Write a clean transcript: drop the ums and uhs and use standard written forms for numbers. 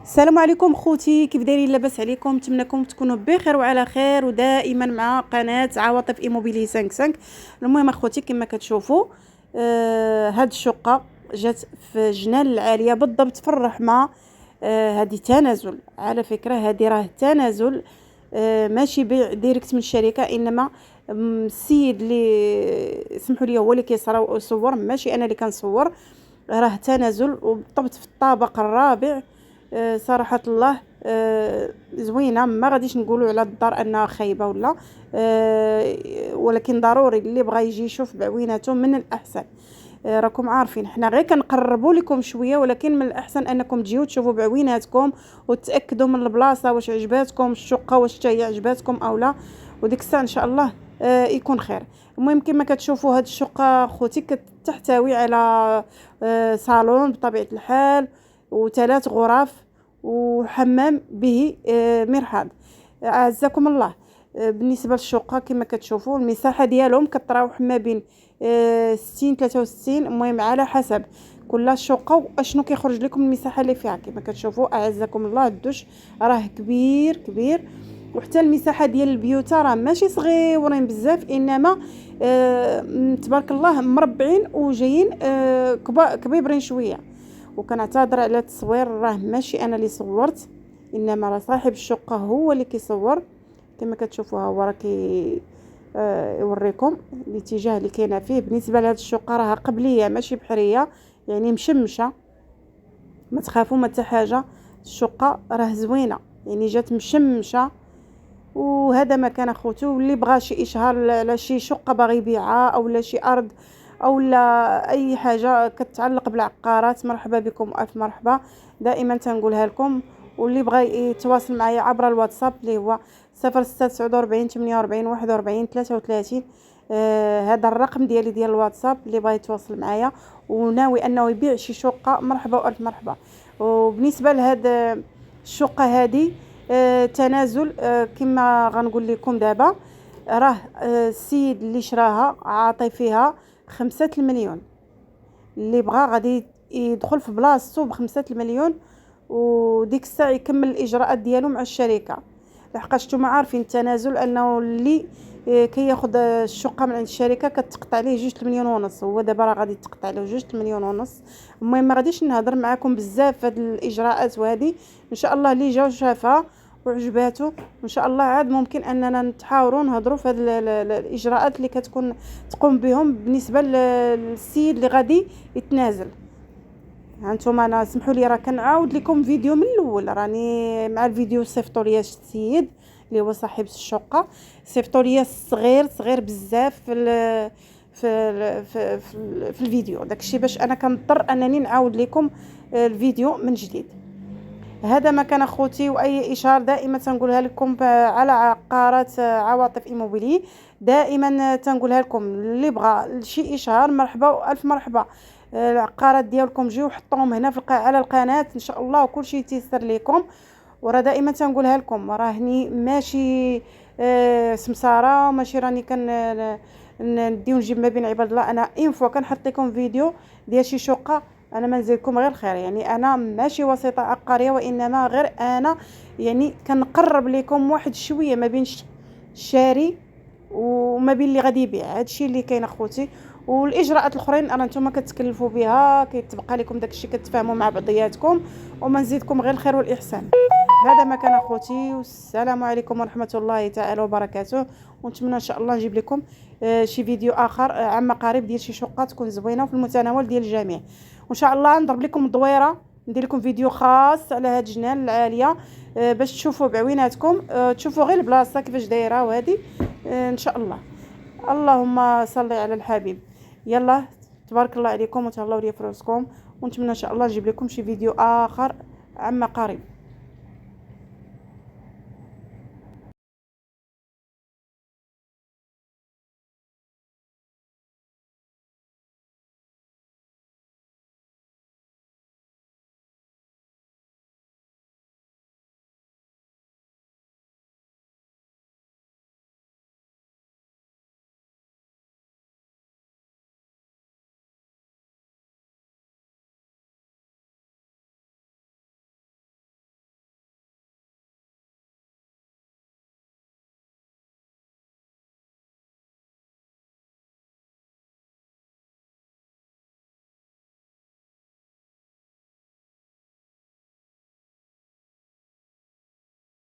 السلام عليكم خوتي، كيف دايرين؟ لاباس عليكم؟ نتمنىكم تكونوا بخير وعلى خير ودائما مع قناه عواطف ايموبيلي 55. المهم اخوتي كما كتشوفوا هاد الشقه جات في جنان العاليه بالضبط في الرحمه. هذه تنازل على فكره، هذه راه تنازل، ماشي بيع ديريكت من الشركه، انما السيد اللي سمحوا لي هو اللي كيصور، ماشي انا اللي كنصور. راه تنازل وبالضبط في الطابق الرابع. صراحة الله زوينة، ما غاديش نقولوا على الدار انها خايبة ولا، ولكن ضروري اللي بغى يجي يشوف بعويناته من الاحسن. راكم عارفين حنا غير كنقربوا لكم شويه، ولكن من الاحسن انكم تجيو تشوفوا بعويناتكم وتاكدوا من البلاصه واش عجباتكم الشقه، واش حتى هي عجباتكم او لا، وديك الساعه ان شاء الله يكون خير. المهم كما كتشوفوا هاد الشقه خوتي كتحتوي على صالون بطبيعه الحال وثلاث غرف وحمام به مرحاض. اعزكم الله. بالنسبه للشقه كما كتشوفوا المساحه ديالهم كتراوح ما بين 60 63، المهم على حسب كل شقه واشنو كيخرج لكم المساحه اللي فيها. كما كتشوفوا اعزكم الله الدش راه كبير كبير، وحتى المساحه ديال البيوت راه ماشي صغيورين بزاف، انما تبارك الله مربعين وجايين كبيبرين شويه. وكنعتذر على التصوير، راه ماشي انا اللي صورت، انما راه صاحب الشقه هو اللي كيصور. كما كتشوفوا ها هو راه يوريكم الاتجاه اللي كاينه فيه. بالنسبه لهاد الشقه راها قبليه ماشي بحريه، يعني مشمشه، ما تخافوا ما حتى حاجه. الشقه راه زوينه، يعني جات مشمشه. وهذا مكان اخوتو، واللي بغى شي اشهار على شي شقه باغي يبيعها او لا شي ارض او لا اي حاجه كتعلق بالعقارات، مرحبا بكم الف مرحبا. دائما تنقولها لكم. واللي بغى يتواصل معايا عبر الواتساب اللي هو 0649 48 41 33، هذا الرقم ديالي ديال الواتساب. اللي بغى يتواصل معايا وناوي انه يبيع شي شقه مرحبا والف مرحبا. وبالنسبه لهذا الشقه هذه تنازل، كما غنقول لكم دابا. راه السيد اللي شراها عاطي فيها 5 المليون، اللي بغى غادي يدخل في بلاصتو ب5 المليون، وديك الساعه يكمل الاجراءات ديالو مع الشركه. لحقاش نتوما عارفين التنازل انه اللي كياخذ الشقه من عند الشركه كتقطع عليه 2 المليون ونص، هو دابا راه غادي تقطع له 2 المليون ونص. المهم ما غاديش نهضر معكم بزاف في هاد الاجراءات وهذه، ان شاء الله اللي جا وشافها وعجباتو وان شاء الله عاد ممكن اننا نتحاوروا نهضروا في هاد الاجراءات اللي كتكون تقوم بهم بالنسبه للسيد اللي غادي يتنازل. هانتوما انا سمحوا لي راه كنعاود لكم فيديو من الاول، راني مع الفيديو صيفطوا لي السيد اللي هو صاحب الشقه، صيفطوا لي صغير صغير بزاف في الفيديو. داكشي باش انا كنضطر انني نعاود لكم الفيديو من جديد. هذا ما كان اخوتي، واي اشهار دائما تنقولها لكم على عقارات عواطف ايموبيلي، دائما تنقولها لكم اللي بغى شي اشهار مرحبا والف مرحبا. العقارات ديالكم جيو حطوهم هنا على القناه ان شاء الله وكل شيء يتيسر لكم. وراه دائما تنقولها لكم، راهني ماشي سمساره، ماشي راني نديو نجيب ما بين عباد الله. انا فوا كنحط لكم فيديو ديال شي شقه انا ما نزيدكم غير خير، يعني انا ماشي وسيطه عقاريه، وانما غير انا يعني كنقرب لكم واحد شويه ما بين الشاري وما بين اللي غادي يبيع. هادشي اللي كاين اخوتي. والاجراءات الاخرين انا نتوما كتكلفوا بها، كيتبقى لكم داكشي كتفاهموا مع بعضياتكم، وما نزيدكم غير الخير والاحسان. هذا ما كان اخوتي، والسلام عليكم ورحمه الله تعالى وبركاته. ونتمنى ان شاء الله نجيب لكم شي فيديو اخر عما قريب ديال شي شقه تكون زوينه وفي المتناول ديال الجميع. وان شاء الله نضرب لكم دويره، ندير لكم فيديو خاص على هاد الجنان العاليه باش تشوفوا بعويناتكم، تشوفوا غير البلاصه كيفاش دايره وهذه ان شاء الله. اللهم صل على الحبيب. يلا تبارك الله عليكم وتهلاو لي في راسكم، ونتمنى ان شاء الله نجيب لكم شي فيديو اخر عما قريب.